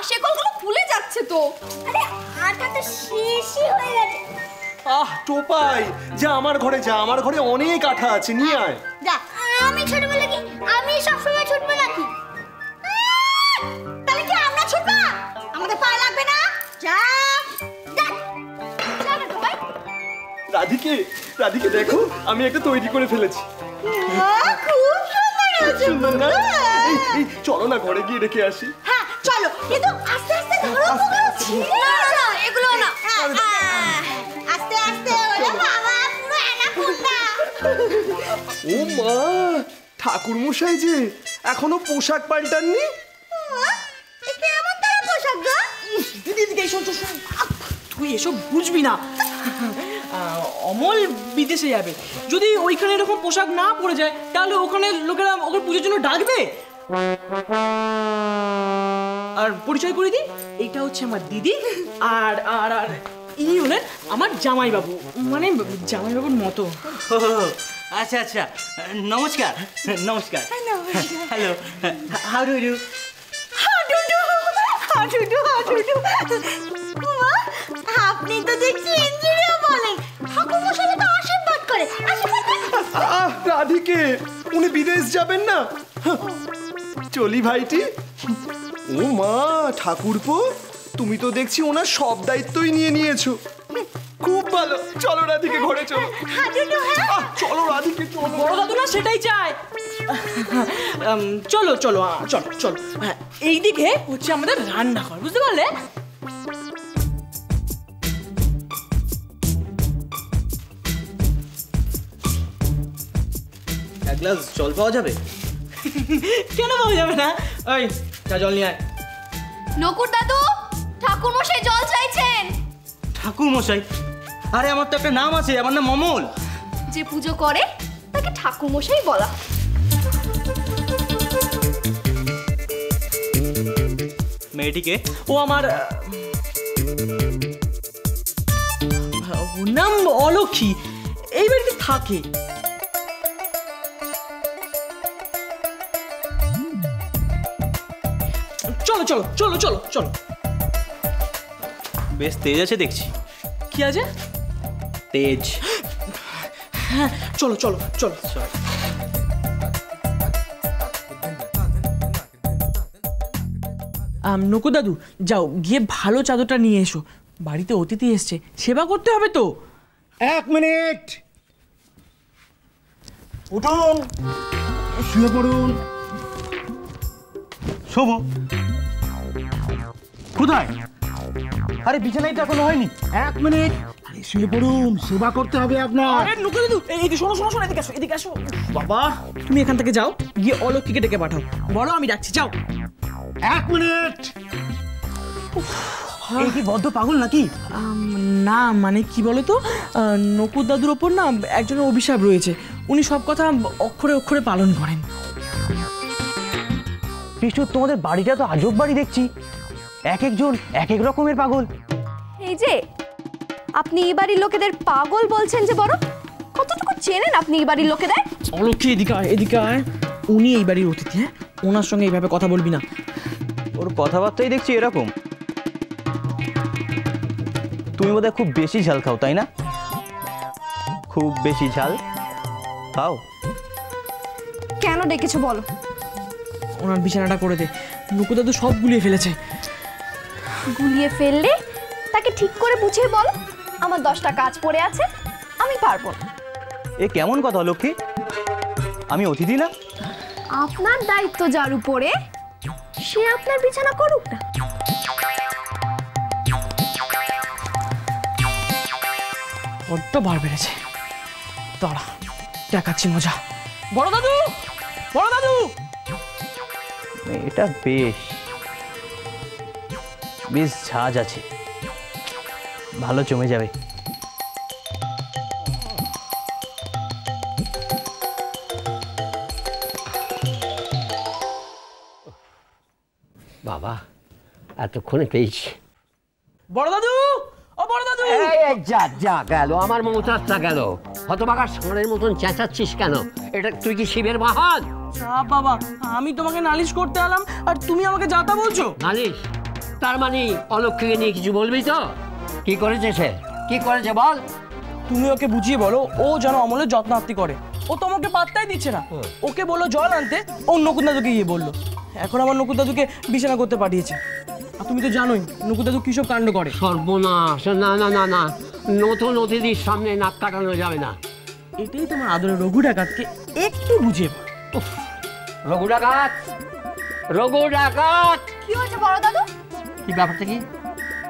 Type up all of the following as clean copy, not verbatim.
শেকলগুলো ফুলে যাচ্ছে তো। আরে আটাটা শেষই হয়ে গেছে। টোপাই, যা আমার ঘরে যা, আমার ঘরে অনেক আঠা আছে, নিয়ে আয়। যা। আমি ছোটবেলা কি আমি সবসময় ছুটবো নাকি? তাহলে কি আমরা ছুটবো? আমাদের পা লাগবে না? যা যা যা না টোপাই। রাধিকে দেখো, আমি একটা তৈরি করে ফেলেছি। খুব সুন্দর হয়েছে। সুন্দর না? এই চলো না ঘরে গিয়ে রেখে আসি। হ্যাঁ চলো, কিন্তু আস্তে আস্তে ধরো। না এগুলো না, আস্তে আস্তে। ওরে বাবা, পুরো অ্যানাকোন্ডা। ও মা, ঠাকুর মশাই যে এখনো পোশাক পাল্টাননি। কেমন তারা পোশাক গো? দিদি শোন, তুই এসব বুঝবি না। অমল বিদেশে যাবে, যদি ওইখানে এরকম পোশাক না পরে যায় তাহলে ওখানে লোকেরা ওকে পুজোর জন্য ডাকবে। আর পরিচয় করে দিই, এইটা হচ্ছে আমার দিদি, আর আর আর ইনি হলেন আমার জামাইবাবু, মানে জামাইবাবুর মতো। আচ্ছা আচ্ছা, নমস্কার। নমস্কার। Hello, how do you? আপনি তো দেখছি ইঞ্জিনিয়ার বলেন। ঠাকুর মশাই তো আশীর্বাদ করে। রাধিকে, উনি বিদেশ যাবেন না? চলি ভাইটি। ও মা, ঠাকুরপো, তুমি তো দেখছি ওনার সব দায়িত্বই নিয়ে নিয়েছো। খুব ভালো, চলো রাধিকে ঘরে চলো। চলো রাধিকে, চলো। বড় দাদু না সেটাই চায়। চলো চলো চলো চলো। হ্যাঁ, এইদিকে হচ্ছে আমাদের রান্নাঘর, বুঝতে পারলে? এক গ্লাস জল পাওয়া যাবে? কেন পাওয়া যাবে না? ওই যা জল নিয়ে আয়। নকুর দাদু, ঠাকুর মশাই জল চাইছেন। ঠাকুর মশাই? আরে আমার তো একটা নাম আছে, আমার নাম অমল। যে পুজো করে তাকে ঠাকুর মশাই বলা। মেয়েটিকে? ও আমার ওর নাম অলক্ষী, এই বাড়িতে থাকে। চলো চলো চলো চলো চলো। বেশ তেজ আছে দেখছি। কি আছে? তেজ। হ্যাঁ চলো চলো চলো। নকু দাদু, যাও গিয়ে ভালো চাদরটা নিয়ে এসো, বাড়িতে অতিথি এসছে, সেবা করতে হবে তো। 1 মিনিট, উঠুন, শুয়ে পড়ুন। শোভ কোথায়? আরে বিছানায় তো এখনো হয়নি। 1 মিনিট, আরে শুয়ে পড়ুন, সেবা করতে হবে আপনার। আরে নকু দাদু, এই শোনো শোনো শোনো, এদিকে আসো এদিকে আসো। বাবা, তুমি এখান থেকে যাও, গিয়ে অলক্ষীকে ডেকে পাঠাও, বলো আমি ডাকছি, যাও। 1 মিনিট। এই কি বদ্ধ পাগল নাকি? না মানে কি বলতো, নকুর দাদুর ওপর না একজনের অভিশাপ রয়েছে, উনি সব কথা অক্ষরে অক্ষরে পালন করেন। বিষ্ণু, তোমাদের বাড়িটা তো আজব বাড়ি দেখছি, এক একজন এক এক রকমের পাগল। এই যে আপনি এই বাড়ির লোকেদের পাগল বলছেন যে, বড় কতটুকু চেনেন আপনি এই বাড়ির লোকেদের? অলক্ষী এদিকে আয়, এদিকে আয়। উনি এই বাড়ির অতিথি, হ্যাঁ, ওনার সঙ্গে এইভাবে কথা বলবি না। ওর কথাবার্তাই দেখছি এরকম। তুমি বোধহয় খুব বেশি ঝাল খাও, তাই না? খুব বেশি ঝাল খাও? কেন ডেকেছো বলো? ওনার বিছানাটা করে দে, নকু দাদু সব গুলিয়ে ফেলেছে। গুলিয়ে ফেললে তাকে ঠিক করে বুঝিয়ে বলো, আমার 10টা কাজ পড়ে আছে, আমি পারবো না। এ কেমন কথা লক্ষ্মী? আমি অতিথি না? আপনার দায়িত্ব যার উপরে, সে আপনার বিছানা করুক না। বড্ড বার বেড়েছে, দাঁড়া দেখাচ্ছি মজা। বড় দাদু, বড় দাদু। এটা বেশ বেশ ঝাঁজ আছে, ভালো জমে যাবে। বাবা, এতক্ষণে পেয়েছি। বড় দাদু, ও বড় দাদু। এই যা যা গেল, আমার মমতাজটা গেল। হতবাগার ষাঁড়ের মতন চেঁচাচ্ছিস কেন? এটা তুই কি শিবের বাহন? বাবা, আমি তোমাকে নালিশ করতে এলাম আর তুমি আমাকে যাতা বলছো? নালিশ? তার মানে অলক্ষ্মীকে নিয়ে কিছু বলবি তো? কি করেছে সে, কি করেছে বল? তুমি ওকে বুঝিয়ে বলো ও যেন অমলের যত্নার্থী করে। ও তো আমাকে পাত্তাই দিচ্ছে না। ওকে বললো জল আনতে, ও নকুন দাদুকে গিয়ে বললো। এখন আমার নকুন দাদুকে বিছানা করতে পাঠিয়েছে। আর তুমি তো জানোই নকুন দাদু কিসব কাণ্ড করে। সর্বনাশ! না না না না, নতুন অতিথির সামনে নাক কাটানো যাবে না। এটাই তোমার আদরের রঘু ডাকাতকে একটু বুঝিয়ে বলো। রঘু ডাকাত, রঘু ডাকাত! কি হয়েছে বড় দাদু? কি ব্যাপারটা কি?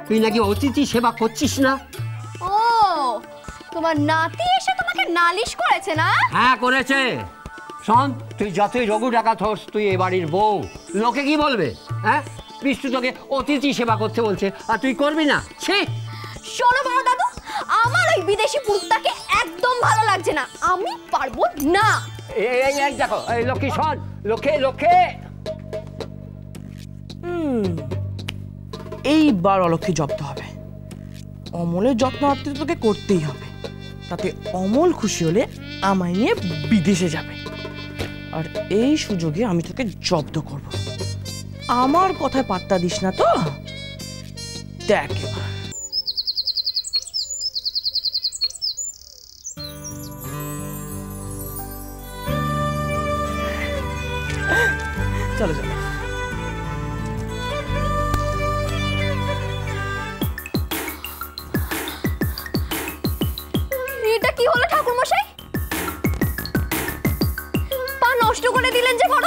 তুই নাকি অতিথি সেবা করছিস না? ও, তোমার নাতি এসে তোমাকে নালিশ করেছে না? হ্যাঁ করেছে। শোন, তুই যতই রঘু ডাকাত হোস, তুই এ বাড়ির বউ। লোকে কি বলবে? হ্যাঁ, বিষ্ণু তোকে অতিথি সেবা করতে বলছে আর তুই করবি না? ছি! শোনো বড় দাদু, আমার ওই বিদেশি পুরুষটাকে একদম ভালো লাগছে না। আমি পারবো না। এই দেখো, এই লক্ষ্মী শোন, লক্ষ্মী লক্ষ্মী। এইবার অলক্ষ্মী জব্দ হবে। অমলের যত্নার্থী তোকে করতেই হবে। তাতে অমল খুশি হলে আমায় নিয়ে বিদেশে যাবে। আর এই সুযোগে আমি তোকে জব্দ করব। আমার কথায় পাত্তা দিস না তো? দেখ এবার। চলো চলো। এটা কি হলো ঠাকুর মশাই? পা নষ্ট করে দিলেন যে বড়।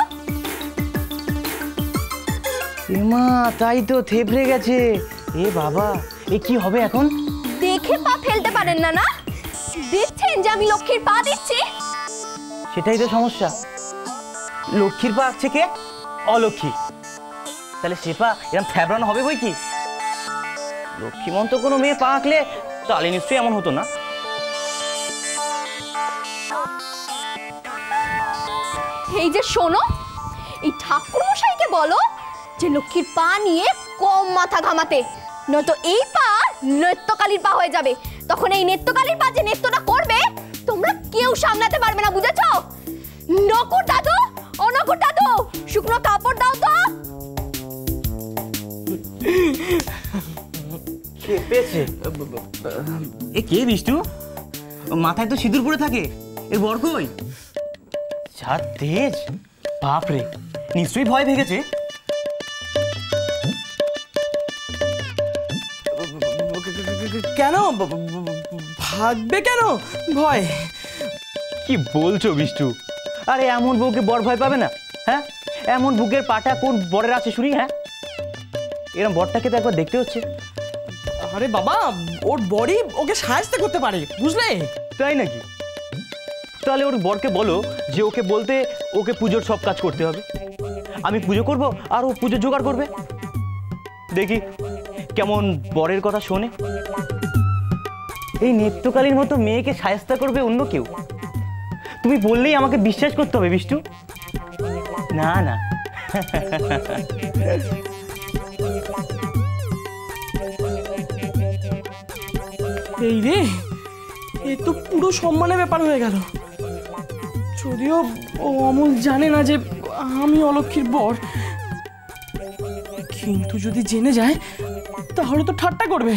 এমা, তাই তো থেবড়ে গেছে। এ বাবা, এ কি হবে এখন? দেখে পা ফেলতে পারেন না? না দেখছেন যে আমি লক্ষ্মীর পা দিচ্ছি? সেটাই তো সমস্যা। লক্ষ্মীর পা আঁকছে কে? অলক্ষ্মী। তাহলে সে পা এরকম ফ্যাবরানো হবে বই কি? লক্ষ্মীমন্ত কোনো মেয়ে পা আঁকলে তাহলে নিশ্চয়ই এমন হতো না। এই যে শোনো, এই ঠাকুর মশাইকে বলো যে লক্ষ্মীর পা নিয়ে কম মাথা ঘামাতে, নয়তো এই পা নৃত্যকালীর পা হয়ে যাবে। তখন এই নৃত্যকালীর পা যে নৃত্যটা করবে তোমরা কেউ সামলাতে পারবে না, বুঝেছো? নকুর দাদু, ও নকুর দাদু, শুকনো কাপড় দাও তো। পেয়েছে। এ কে বিষ্ণু? মাথায় তো সিঁদুর পরে থাকে। এর বর কই? যা তেজ! বাপরে, নিশ্চয়ই ভয় ভেগেছে। কেন ভাগবে কেন ভয়? কি বলছো বিষ্ণু? আরে এমন বউকে বর ভয় পাবে না? হ্যাঁ, এমন বুকের পাটা কোন বরের আছে শুনি? হ্যাঁ, এরকম বরটাকে তো একবার দেখতে হচ্ছে। আরে বাবা, ওর বড়ি ওকে সাহায্য করতে পারে, বুঝলে? তাই নাকি? তাহলে ওর বরকে বলো যে ওকে বলতে ওকে পুজোর সব কাজ করতে হবে। আমি পুজো করব আর ও পুজো জোগাড় করবে। দেখি কেমন বরের কথা শোনে। এই নিত্যকালীর মতো মেয়েকে সায়স্তা করবে অন্য কেউ? তুমি বললেই আমাকে বিশ্বাস করতে হবে বিষ্ণু। না না, এই রে, এ তো পুরো সম্মানের ব্যাপার হয়ে গেল। যদিও ও অমল জানে না যে আমি অলক্ষ্মীর বর, কিন্তু যদি জেনে যায় তাহলে তো ঠাট্টা করবে।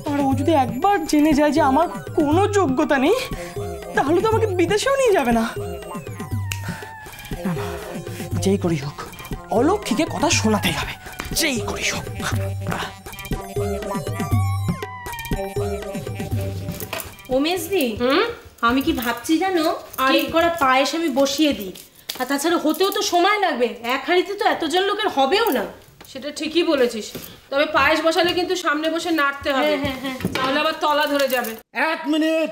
আর ও যদি একবার জেনে যায় যে আমার কোনো যোগ্যতা নেই, তাহলে তো আমাকে বিদেশেও নিয়ে যাবে না। না না, যেই করি হোক অলক্ষ্মীকে কথা শোনাতেই হবে, যেই করি হোক। ওমেশদি, আমি কি ভাবছি জানো, আরেক করা পায়েস আমি বসিয়ে দিই। আর তাছাড়া হতেও তো সময় লাগবে, এক হাঁড়িতে তো এতজন লোকের হবেও না। সেটা ঠিকই বলেছিস, তবে পায়েস বসালে কিন্তু সামনে বসে নাড়তে হবে, তাহলে আবার তলা ধরে যাবে। 1 মিনিট।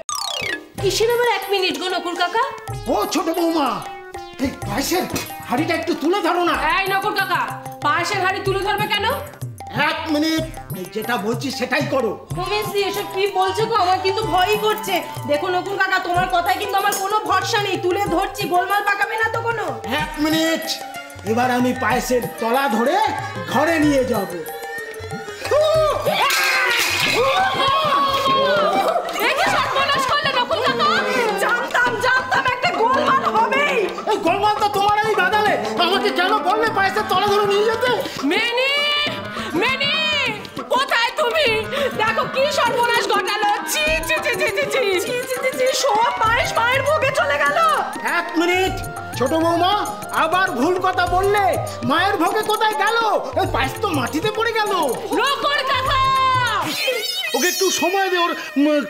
কিসের আবার 1 মিনিট গো নকুর কাকা? ও ছোট বৌমা, এই পায়েসের হাঁড়িটা একটু তুলে ধরো না। এই নকুর কাকা, পায়েসের হাঁড়ি তুলে ধরবে কেন? 1 মিনিট, যেটা বলছি সেটাই করো। ওমেশদি, এসব কি বলছো গো? আমার কিন্তু ভয়ই করছে। দেখো নকুর কাকা, তোমার কথায় কিন্তু আমার কোনো ভরসা নেই। তুলে ধরছি, গোলমাল পাকাবে না তো কোনো? 1 মিনিট, এবার আমি পায়েসের তলা ধরে ঘরে নিয়ে যাব। এই গোলমাল তো তোমার এই বাদালে, আমাকে কেন বললে পায়েসের তলা ধরে নিয়ে যেতে? মেনি মেনি কোথায় তুমি? দেখো কি সর্বনাশ ঘটালো। ছি ছি ছি ছি ছি ছি ছি ছি ছি, সব পায়েস মায়ের ভোগে চলে গেল। 1 মিনিট, ছোট বৌমা আবার ভুল কথা বললে। মায়ের ভোগে কোথায় গেল? ওই পায়েস তো মাটিতে পড়ে গেল। নকল কাকা, ওকে একটু সময় দে, ওর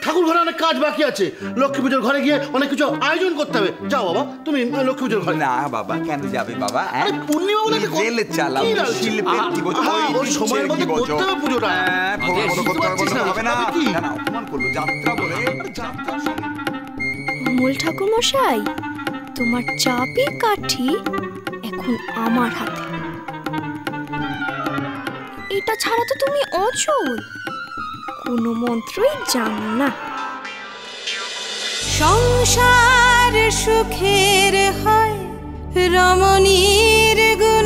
ঠাকুর ঘরে অনেক কাজ বাকি আছে। লক্ষ্মী পুজোর ঘরে গিয়ে অনেক কিছু আয়োজন করতে হবে। যাও বাবা, তুমি লক্ষ্মী পুজোর ঘরে। না বাবা, কেন যাবে বাবা? আরে পূর্ণিমা বলে জেল চালাও, শিল্পের কি বলছো? ওই সময়ের মধ্যে করতে হবে পুজোটা। হবে না, না অপমান করলো যাত্রা বলে। যাত্রা অমল ঠাকুরমশাই, তোমার চাবির কাঠি এখন আমার হাতে। এটা ছাড়া তো তুমি অচল, কোনো মন্ত্রই জানো না। সংসার সুখের হয় রমণীর গুণ।